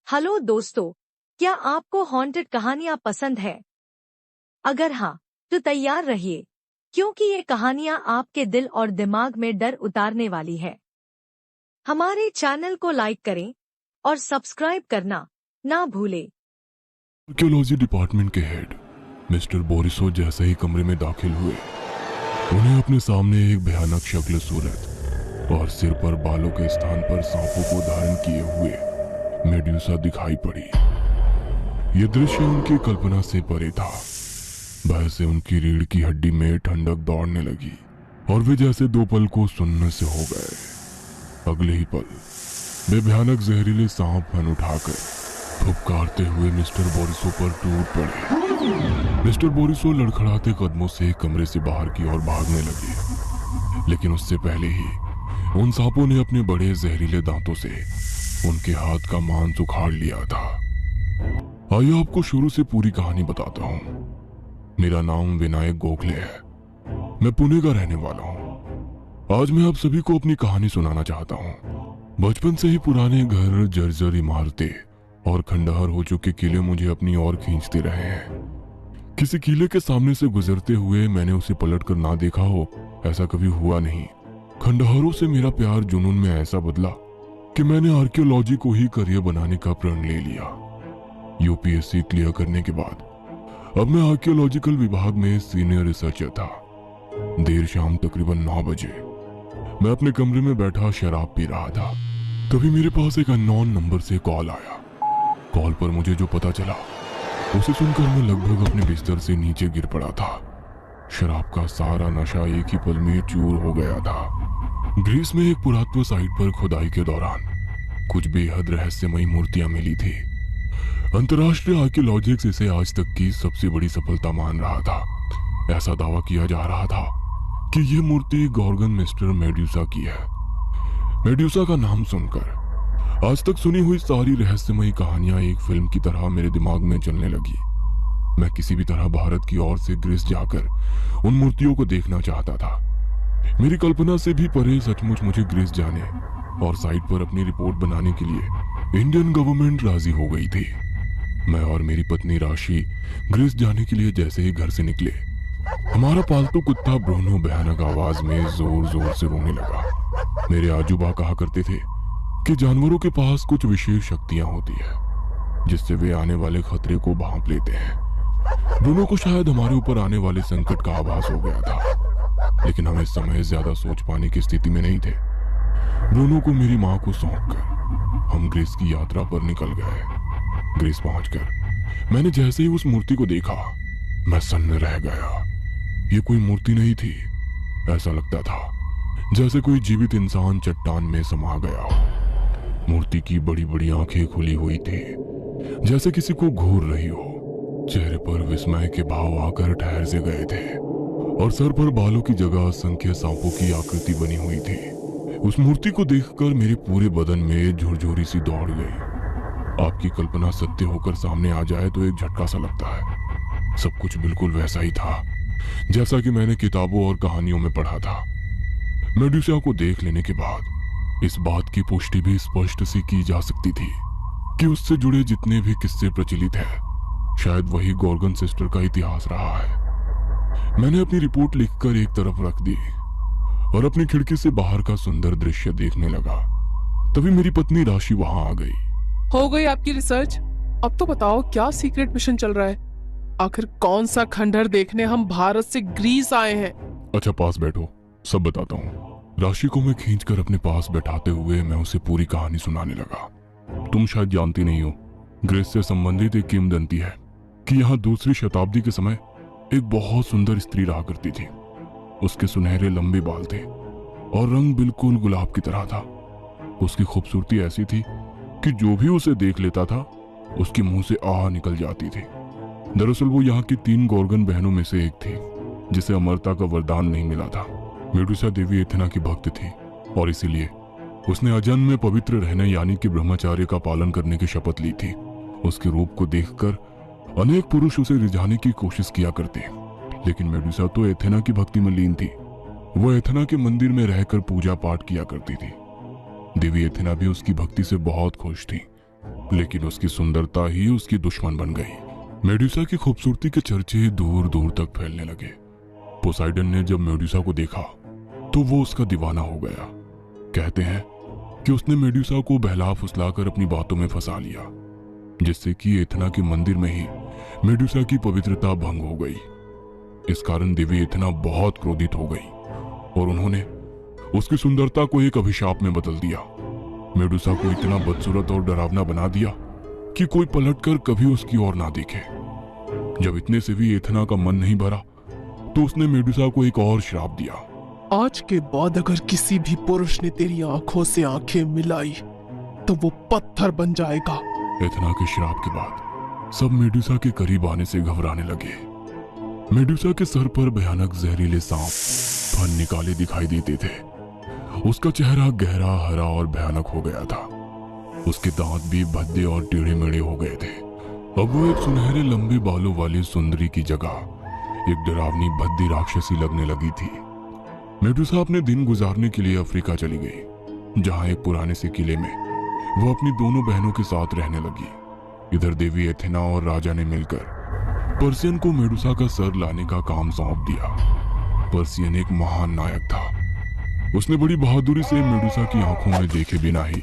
Hello दोस्तों, क्या आपको हॉन्टेड कहानियां पसंद है? अगर हाँ, तो तैयार रहिए, क्योंकि ये कहानियां आपके दिल और दिमाग में डर उतारने वाली है। हमारे चैनल को लाइक करें और सब्सक्राइब करना ना भूलें। आर्कियोलॉजी डिपार्टमेंट के हेड मिस्टर बोरिसो जैसे ही कमरे में दाखिल हुए, उन्हें अपने सामने एक भयानक शक्ल सूरत और सिर पर बालों के स्थान पर सांपों को धारण किए हुए मेड्यूसा दिखाई पड़ी। यह दृश्य उनकी कल्पना से परे था। भय से उनकी रीढ़ की हड्डी में ठंडक दौड़ने लगी और वे जैसे दो पल को सुनने से हो गए। अगले ही पल वे भयानक जहरीले सांप फन उठाकर फुफकारते हुए मिस्टर बोरिसो पर टूट पड़े। मिस्टर बोरिसो लड़खड़ाते कदमों से कमरे से बाहर की ओर भागने लगे, लेकिन उससे पहले ही उन सांपों ने अपने बड़े जहरीले दांतों से उनके हाथ का मांस उखाड़ लिया था। आइए आपको शुरू से पूरी कहानी बताता हूँ। मेरा नाम विनायक गोखले है। मैं पुणे का रहने वाला हूँ। आज मैं आप सभी को अपनी कहानी सुनाना चाहता हूँ। बचपन से ही पुराने घर, जर्जर इमारतें और खंडहर हो चुके किले मुझे अपनी ओर खींचते रहे हैं। किसी किले के सामने से गुजरते हुए मैंने उसे पलटकर ना देखा हो, ऐसा कभी हुआ नहीं। खंडहरों से मेरा प्यार जुनून में ऐसा बदला कि मैंने आर्कियोलॉजी को ही करियर बनाने का प्रण ले लिया। यूपीएससी क्लियर करने के बाद अब मैं आर्कियोलॉजिकल विभाग में सीनियर रिसर्चर था। देर शाम तकरीबन 9 बजे मैं अपने कमरे में बैठा शराब पी रहा था। तभी मेरे पास एक अननोन नंबर से कॉल आया। कॉल पर मुझे जो पता चला उसे सुनकर मैं लगभग अपने बिस्तर से नीचे गिर पड़ा था। शराब का सारा नशा एक ही पल में चूर हो गया था। ग्रीस में एक पुरातत्व साइट पर खुदाई के दौरान कुछ बेहद रहस्यमयी मूर्तियां मिली थी। अंतर्राष्ट्रीय आर्कियोलॉजिक्स इसे आज तक की सबसे बड़ी सफलता मान रहा था। ऐसा दावा किया जा रहा था कि यह मूर्ति गॉर्गन मिस्टर मेड्यूसा की है। मेड्यूसा का नाम सुनकर आज तक सुनी हुई सारी रहस्यमयी कहानियां एक फिल्म की तरह मेरे दिमाग में चलने लगी। मैं किसी भी तरह भारत की ओर से ग्रीस जाकर उन मूर्तियों को देखना चाहता था। मेरी कल्पना से भी परे सचमुच मुझे ग्रीस जाने और साइट पर अपनी रिपोर्ट बनाने के लिए इंडियन गवर्नमेंट राजी हो गई थी। मैं और मेरी पत्नी राशि ग्रीस जाने के लिए जैसे ही घर से निकले, हमारा पालतू कुत्ता ब्रूनो भयानक आवाज में जोर जोर से रोने लगा। मेरे आजूबा कहा करते थे कि जानवरों के पास कुछ विशेष शक्तियां होती है जिससे वे आने वाले खतरे को भांप लेते हैं। ब्रूनो को शायद हमारे ऊपर आने वाले संकट का आभास हो गया था, लेकिन हम इस समय ज्यादा सोच पाने की स्थिति में नहीं थे। ब्रूनो को मेरी माँ को सौंपकर हम ग्रीस की यात्रा पर निकल गए। ग्रीस पहुंचकर मैंने जैसे ही उस मूर्ति को देखा, मैं सन्न रह गया। ये कोई मूर्ति नहीं थी। ऐसा लगता था जैसे कोई जीवित इंसान चट्टान में समा गया हो। मूर्ति की बड़ी बड़ी आंखें खुली हुई थी, जैसे किसी को घूर रही हो। चेहरे पर विस्मय के भाव आकर ठहर से गए थे और सर पर बालों की जगह असंख्य सांपों की आकृति बनी हुई थी। उस मूर्ति को देखकर मेरे पूरे बदन में झुरझुरी सी दौड़ गई। आपकी कल्पना सत्य होकर सामने आ जाए तो एक झटका सा लगता है। सब कुछ बिल्कुल वैसा ही था जैसा कि मैंने किताबों और कहानियों में पढ़ा था। मेड्यूसा को देख लेने के बाद इस बात की पुष्टि भी स्पष्ट सी की जा सकती थी कि उससे जुड़े जितने भी किस्से प्रचलित हैं, शायद वही गॉर्गन सिस्टर का इतिहास रहा है। मैंने अपनी रिपोर्ट लिखकर एक तरफ रख दी और अपनी खिड़की से बाहर का सुंदर दृश्य देखने लगा। तभी मेरी पत्नी राशि वहां आ गई। हो गई आपकी रिसर्च? अब तो बताओ क्या सीक्रेट मिशन चल रहा है? आखिर कौन सा खंडहर देखने हम भारत से ग्रीस आए हैं? अच्छा पास बैठो, सब बताता हूँ। राशि को मैं खींचकर अपने पास बैठाते हुए मैं उसे पूरी कहानी सुनाने लगा। तुम शायद जानती नहीं हो, ग्रीस से संबंधित एक किंवदंती है कि यहाँ दूसरी शताब्दी के समय एक बहुत सुंदर स्त्री रहा करती थी। उसके सुनहरे लंबे बाल थे और रंग बिल्कुल गुलाब की तरह था। उसकी खूबसूरती ऐसी थी कि जो भी उसे देख लेता था उसके मुंह से आह निकल जाती थी। दरअसल वो यहाँ की 3 गॉर्गन बहनों में से एक थी जिसे अमरता का वरदान नहीं मिला था। मेडुसा देवी एथेना की भक्त थी और इसीलिए उसने अजन्म में पवित्र रहने यानी कि ब्रह्मचार्य का पालन करने की शपथ ली थी। उसके रूप को देखकर अनेक पुरुष उसे रिझाने की कोशिश किया करते, लेकिन मेडुसा तो एथेना की भक्ति में लीन थी। वो एथेना के मंदिर में रहकर पूजा पाठ किया करती थी। देवी एथेना भी उसकी भक्ति से बहुत खुश थी लेकिन उसकी सुंदरता ही उसकी दुश्मन बन गई। मेडुसा की खूबसूरती के चर्चे दूर दूर तक फैलने लगे। पोसाइडन ने जब मेडुसा को देखा तो वो उसका दीवाना हो गया। कहते हैं कि उसने मेडुसा को बहला फुसलाकर अपनी बातों में फंसा लिया, जिससे कि एथना के मंदिर में ही मेडुसा की पवित्रता भंग हो गई। इस कारण देवी एथना बहुत क्रोधित हो गई और उन्होंने उसकी सुंदरता को एक अभिशाप में बदल दिया। मेडुसा को इतना बदसूरत और डरावना बना दिया कि कोई पलटकर कभी उसकी ओर ना देखे। जब इतने से भी एथना का मन नहीं भरा तो उसने मेडुसा को एक और श्राप दिया। आज के बाद अगर किसी भी पुरुष ने तेरी आंखों से आंखें मिलाई तो वो पत्थर बन जाएगा। एथना के श्राप के बाद सब मेडुसा के करीब आने से घबराने लगे। मेडुसा के सर पर भयानक जहरीले सांप फन निकाले दिखाई देते थे। उसका चेहरा गहरा, हरा और भयानक हो गया था। उसके दांत भी भद्दे और टेढ़े मेढ़े हो गए थे। अब वो एक सुनहरे लंबे बालों वाली सुंदरी की जगह एक डरावनी भद्दी राक्षसी लगने लगी थी। मेडुसा अपने दिन गुजारने के लिए अफ्रीका चली गई, जहां एक पुराने से किले में वो अपनी दोनों बहनों के साथ रहने लगी। इधर देवी एथेना और राजा ने मिलकर पर्सियन को मेडुसा का सर लाने का काम सौंप दिया। पर्सियन एक महान नायक था। उसने बड़ी बहादुरी से मेडुसा की आंखों में देखे बिना ही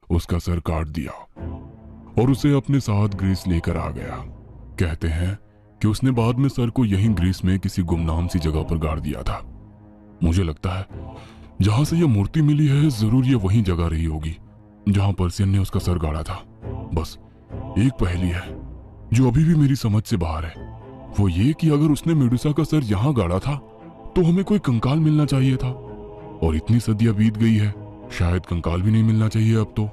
उसका सर काट दिया और उसे अपने साथ ग्रीस लेकर आ गया। कहते हैं कि उसने बाद में सर को यहीं ग्रीस में किसी गुमनाम सी जगह पर गाड़ दिया था। मुझे लगता है जहां से यह मूर्ति मिली है जरूर यह वही जगह रही होगी जहां पर्सियन ने उसका सर गाड़ा था। बस एक पहेली है जो अभी भी मेरी समझ से बाहर है, वो ये कि अगर उसने मेडुसा का सर यहां गाड़ा था तो हमें कोई कंकाल मिलना चाहिए था, और इतनी सदियां बीत गई है शायद कंकाल भी नहीं मिलना चाहिए अब तो।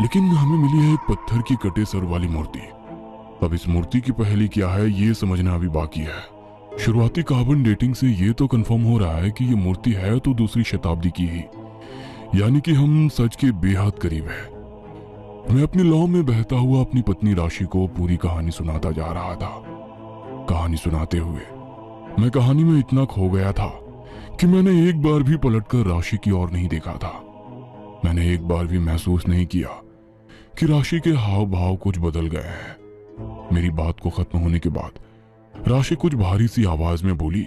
लेकिन हमें मिली है एक पत्थर की कटे सर वाली मूर्ति। अब इस मूर्ति की पहेली क्या है ये समझना अभी बाकी है। शुरुआती कार्बन डेटिंग से ये तो कंफर्म हो रहा है कि ये मूर्ति है तो दूसरी शताब्दी की ही, यानी कि हम सच के बेहद करीब है। मैं अपनी लौ में बहता हुआ अपनी पत्नी राशि को पूरी कहानी सुनाता जा रहा था। कहानी सुनाते हुए मैं कहानी में इतना खो गया था कि मैंने एक बार भी पलटकर राशि की ओर नहीं देखा था। मैंने एक बार भी महसूस नहीं किया कि राशि के हाव भाव कुछ बदल गए हैं। मेरी बात को खत्म होने के बाद राशि कुछ भारी सी आवाज में बोली,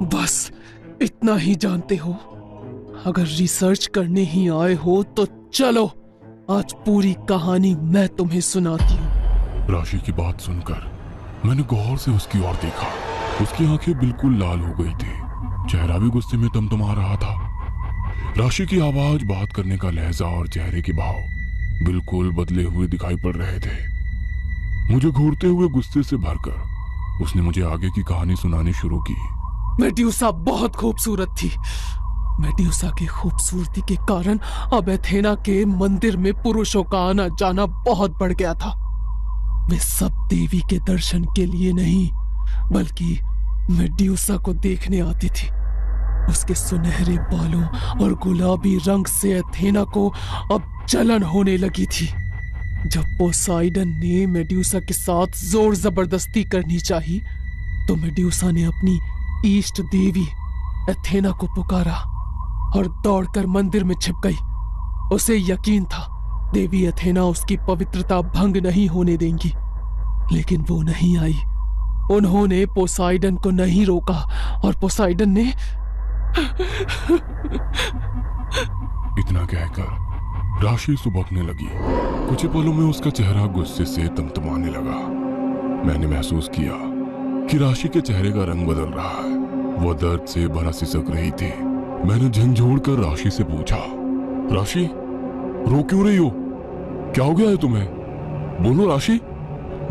बस इतना ही जानते हो? अगर रिसर्च करने ही आए हो तो चलो आज पूरी कहानी मैं तुम्हें सुनाती हूँ। राशि की बात सुनकर मैंने गौर से उसकी ओर देखा। उसकी आंखें बिल्कुल लाल हो गई थी, चेहरा भी गुस्से में तमतमा रहा था। राशि की आवाज, बात करने का लहजा और चेहरे के भाव बिल्कुल बदले हुए दिखाई पड़ रहे थे। मुझे घूरते हुए गुस्से से भरकर उसने मुझे आगे की कहानी सुनानी शुरू की। मेडुसा बहुत खूबसूरत थी। मेडुसा की खूबसूरती के कारण अब एथेना के मंदिर में पुरुषों का आना जाना बहुत बढ़ गया था। वे सब देवी के दर्शन के लिए नहीं बल्कि मेडुसा को देखने आती थी। उसके सुनहरे बालों और गुलाबी रंग से एथेना को अब जलन होने लगी थी। जब पोसाइडन ने मेडुसा के साथ जोर जबरदस्ती करनी चाही तो मेडुसा ने अपनी इष्ट देवी एथेना को पुकारा और दौड़कर मंदिर में छिप गई। उसे यकीन था देवी एथेना उसकी पवित्रता भंग नहीं होने देंगी, लेकिन वो नहीं आई। उन्होंने पोसाइडन को नहीं रोका और पोसाइडन ने इतना कहकर राशि सुबकने लगी। कुछ पलों में उसका चेहरा गुस्से से तमतमाने लगा। मैंने महसूस किया कि राशि के चेहरे का रंग बदल रहा है। वो दर्द से भरा सिसक रही थी। मैंने झंझोड़ कर राशि से पूछा, राशि रो क्यों रही हो? क्या हो गया है तुम्हें? बोलो राशि।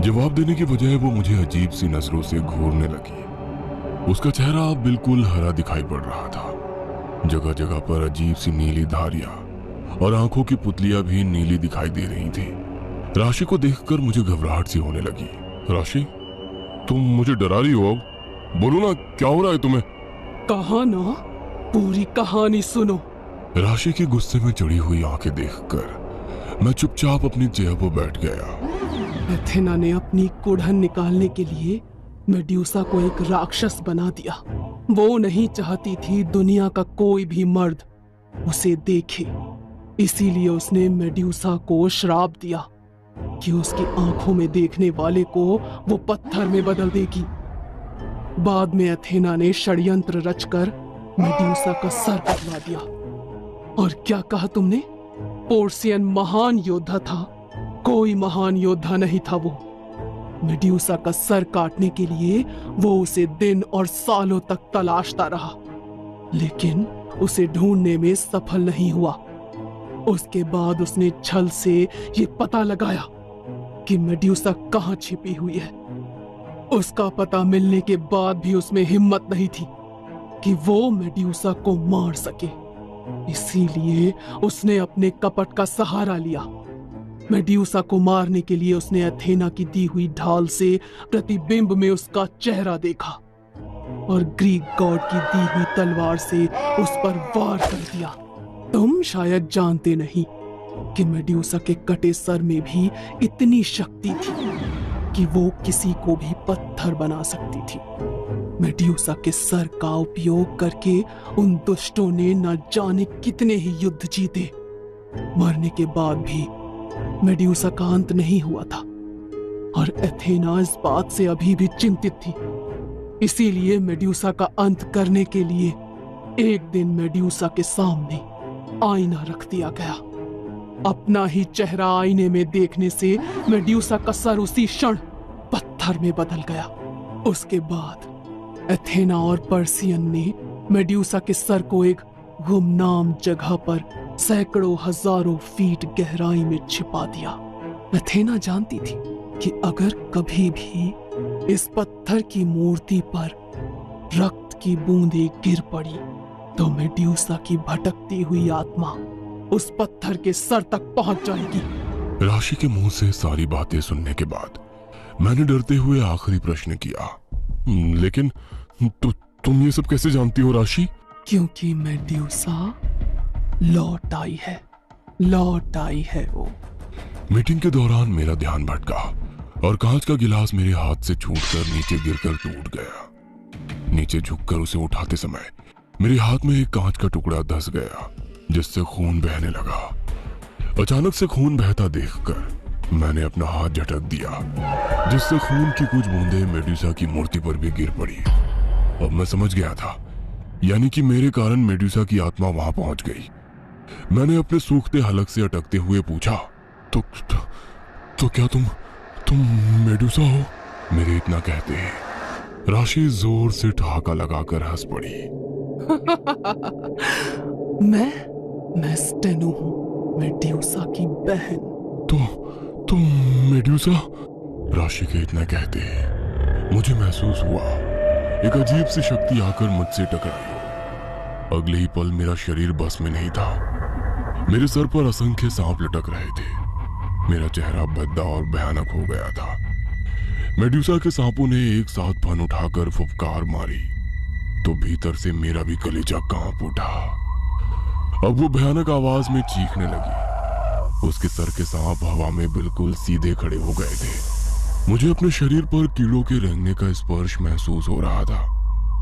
जवाब देने की बजाय वो मुझे अजीब सी नजरों से घूरने लगी। उसका चेहरा अब बिल्कुल हरा दिखाई पड़ रहा था। जगह जगह पर अजीब सी नीली धारियां और आंखों की पुतलियां भी नीली दिखाई दे रही थी। राशि को देखकर मुझे घबराहट सी होने लगी। राशि तुम मुझे डरा रही हो? अब बोलो ना क्या हो रहा है तुम्हें? कहा ना पूरी कहानी सुनो। राशि की गुस्से में चढ़ी हुई आंखें देखकर मैं चुपचाप अपनी चेयर पर बैठ गया। एथेना ने अपनी कुड़हन निकालने के लिए मेडुसा को एक राक्षस बना दिया। वो नहीं चाहती थी दुनिया का कोई भी मर्द उसे देखे, इसीलिए उसने मेडुसा को श्राप दिया कि उसकी आंखों में देखने वाले को वो पत्थर में बदल देगी। बाद में एथेना ने षड्यंत्र रचकर मेड्यूसा का सर कटवा दिया। और क्या कहा तुमने? पोर्सियन महान योद्धा था? कोई महान योद्धा नहीं था वो। मेड्यूसा का सर काटने के लिए वो उसे दिन और सालों तक तलाशता रहा, लेकिन उसे ढूंढने में सफल नहीं हुआ। उसके बाद उसने छल से ये पता लगाया कि मेड्यूसा कहां छिपी हुई है। उसका पता मिलने के बाद भी उसमें हिम्मत नहीं थी कि वो मेड्यूसा को मार सके। इसीलिए उसने अपने कपट का सहारा लिया। मेड्यूसा को मारने के लिए उसने एथेना की दी हुई ढाल से प्रतिबिंब में उसका चेहरा देखा और ग्रीक गॉड की दी हुई तलवार से उस पर वार कर दिया। तुम शायद जानते नहीं कि मेड्यूसा के कटे सर में भी इतनी शक्ति थी कि वो किसी को भी पत्थर बना सकती थी। मेड्यूसा के सर का उपयोग करके उन दुष्टों ने न जाने कितने ही युद्ध जीते। मरने के बाद भी मेड्यूसा का अंत नहीं हुआ था और एथेना इस बात से अभी भी चिंतित थी। इसीलिए मेड्यूसा का अंत करने के लिए एक दिन मेड्यूसा के सामने आईना रख दिया गया। अपना ही चेहरा आईने में देखने से मेड्यूसा का सर उसी क्षण पत्थर में बदल गया। उसके बाद एथेना और पर्सियन ने मेड्यूसा के सर को एक गुमनाम जगह पर सैकड़ों हजारों फीट गहराई में छिपा दिया। एथेना जानती थी कि अगर कभी भी इस पत्थर की मूर्ति पर रक्त की बूंदें गिर पड़ी तो मेड्यूसा की भटकती हुई आत्मा उस पत्थर के सर तक पहुंच जाएगी। राशि के मुंह से सारी बातें सुनने के बाद मैंने डरते हुए आखिरी प्रश्न किया, लेकिन तुम ये सब कैसे जानती हो राशि? क्योंकि मेड्यूसा लौट आई है वो। मीटिंग के दौरान मेरा ध्यान भटका और कांच का गिलास मेरे हाथ से छूटकर नीचे गिरकर टूट गया। नीचे झुककर उसे उठाते समय मेरे हाथ में एक कांच का टुकड़ा धंस गया, जिससे खून बहने लगा। अचानक से खून बहता देखकर मैंने अपना हाथ झटक दिया, जिससे खून की कुछ बूंदें मेड्यूसा की मूर्ति पर भी गिर पड़ी। अब मैं समझ गया था, यानी कि मेरे कारण मेड्यूसा की आत्मा वहां पहुंच गई। मैंने अपने सूखते हलक से अटकते हुए पूछा, तो क्या तुम मेडुसा हो? मेरे इतना कहते हैं राशि जोर से ठहाका लगाकर हंस पड़ी। मैं स्टेनो हूँ, मेड्यूसा की बहन। तुम मेडुसा? राशि के इतना कहते हैं मुझे महसूस हुआ एक अजीब सी शक्ति आकर मुझसे टकराई। अगले ही पल मेरा शरीर बस में नहीं था। मेरे सर पर असंख्य सांप लटक रहे थे। मेरा चेहरा भद्दा और भयानक हो गया था। मेडुसा के सांपों ने एक साथ फन उठाकर फुफकार मारी तो भीतर से मेरा भी कलेजा कांप उठा। अब वो भयानक आवाज में चीखने लगी। उसके सर के सांप हवा में बिल्कुल सीधे खड़े हो गए थे। मुझे अपने शरीर पर कीड़ों के रेंगने का स्पर्श महसूस हो रहा था।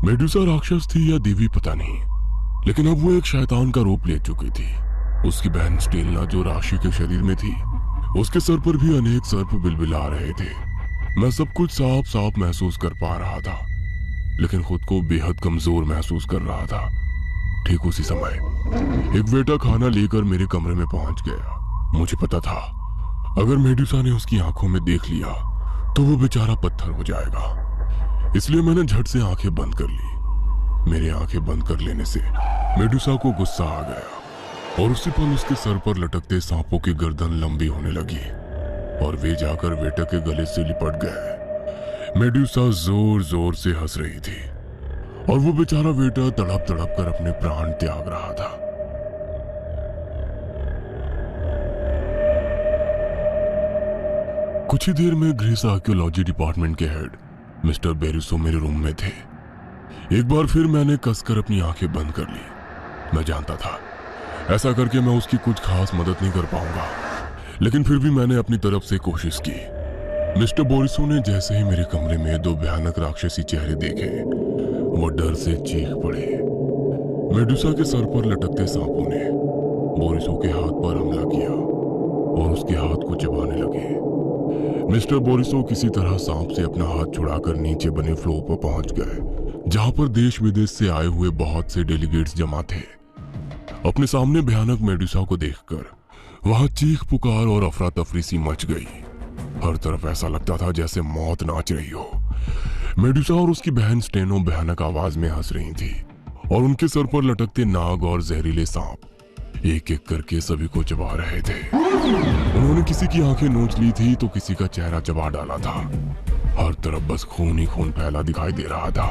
मेडुसा राक्षस थी या देवी पता नहीं, लेकिन अब वो एक शैतान का रूप ले चुकी थी। उसकी बहन स्टेलना जो राशि के शरीर में थी, उसके सर पर भी अनेक सर्प बिलबिला रहे थे। मैं सब कुछ साफ साफ महसूस कर पा रहा था, लेकिन खुद को बेहद कमजोर महसूस कर रहा था। ठीक उसी समय एक बेटा खाना लेकर मेरे कमरे में पहुंच गया। मुझे पता था अगर मेडुसा ने उसकी आंखों में देख लिया तो वो बेचारा पत्थर हो जाएगा। इसलिए मैंने झट से आंखें बंद कर ली। मेरे आंखें बंद कर लेने से मेडुसा को गुस्सा आ गया और उसी पल उसके सर पर लटकते सांपों की गर्दन लंबी होने लगी और वे जाकर वेटा के गले से लिपट गए। मेडुसा जोर जोर से हंस रही थी और वो बेचारा वेटा तड़प तड़प कर अपने प्राण त्याग रहा था। कुछ ही देर में ग्रीस आर्कियोलॉजी डिपार्टमेंट के हेड मिस्टर बेरिसो मेरे रूम में थे। एक बार फिर मैंने कसकर अपनी आंखें बंद कर ली। मैं जानता था ऐसा करके मैं उसकी कुछ खास मदद नहीं कर पाऊंगा, लेकिन फिर भी मैंने अपनी तरफ से कोशिश की। मिस्टर बोरिसो ने जैसे ही मेरे कमरे में दो भयानक राक्षसी चेहरे देखे, वो डर से चीख पड़े। मेडुसा के सर पर लटकते सांपों ने बोरिसो के हाथ पर हमला किया और उसके हाथ को चबाने लगे। मिस्टर बोरिसो किसी तरह सांप से अपना हाथ छुड़ाकर नीचे बने फ्लोर पर पहुंच गए, जहां पर देश विदेश से आए हुए बहुत से डेलीगेट्स जमा थे। अपने सामने भयानक मेडुसा को देखकर वहां चीख पुकार और अफरा तफरी सी मच गई। हर तरफ ऐसा लगता था जैसे मौत नाच रही हो। मेडुसा और उसकी बहन स्टेनो भयानक आवाज में हंस रही थी और उनके सर पर लटकते नाग और जहरीले सांप एक एक करके सभी को चबा रहे थे। उन्होंने किसी की आंखें नोच ली थी तो किसी का चेहरा चबा डाला था। हर तरफ बस खून ही खून फैला दिखाई दे रहा था।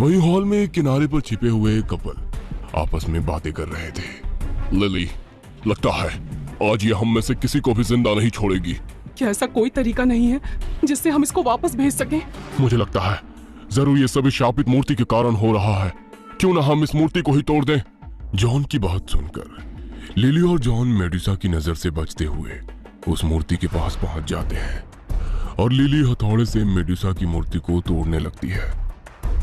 वही हॉल में एक किनारे पर छिपे हुए एक कपल आपस में बातें कर रहे थे। लिली, लगता है आज ये हम में से किसी को भी जिंदा नहीं छोड़ेगी। क्या ऐसा कोई तरीका नहीं है जिससे हम इसको वापस भेज सकें? मुझे लगता है जरूर ये सभी शापित मूर्ति के कारण हो रहा है। क्यों ना हम इस मूर्ति को ही तोड़ दें। जॉन की बात सुनकर लिली और जॉन मेडुसा की नजर से बचते हुए उस मूर्ति के पास पहुंच जाते हैं और लिली हथौड़े से मेडुसा की मूर्ति को तोड़ने लगती है।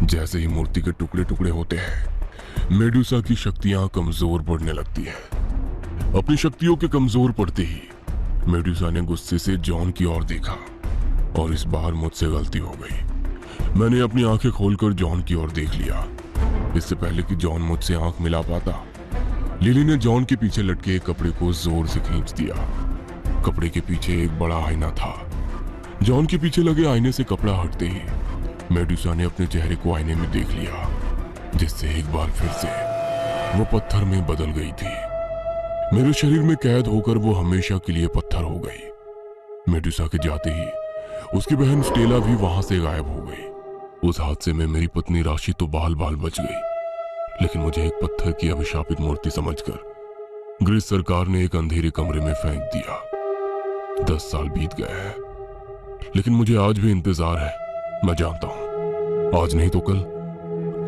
जैसे ही मूर्ति के टुकड़े टुकड़े होते हैं, मेडुसा की शक्तियां कमजोर पड़ने लगती हैं। अपनी शक्तियों के कमजोर पड़ते ही मेडुसा ने गुस्से से जॉन की ओर देखा और इस बार मुझसे गलती हो गई। मैंने अपनी आंखें खोलकर जॉन की ओर देख लिया। इससे पहले कि जॉन मुझसे आंख मिला पाता, लिली ने जॉन के पीछे लटके एक कपड़े को जोर से खींच दिया। कपड़े के पीछे एक बड़ा आईना था। जॉन के पीछे लगे आईने से कपड़ा हटते ही मेडुसा ने अपने चेहरे को आईने में देख लिया, जिससे एक बार फिर से वो पत्थर में बदल गई थी। मेरे शरीर में कैद होकर वो हमेशा के लिए पत्थर हो गई। मेडुसा के जाते ही उसकी बहन स्टेला भी वहां से गायब हो गई। उस हादसे में मेरी पत्नी राशि तो बाल बाल बच गई, लेकिन मुझे एक पत्थर की अभिशापित मूर्ति समझकर ग्रीस सरकार ने एक अंधेरे कमरे में फेंक दिया। 10 साल बीत गए हैं, लेकिन मुझे आज भी इंतजार है। मैं जानता हूं आज नहीं तो कल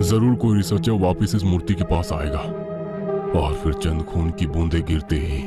जरूर कोई रिसर्चर वापस इस मूर्ति के पास आएगा और फिर चंद खून की बूंदें गिरते ही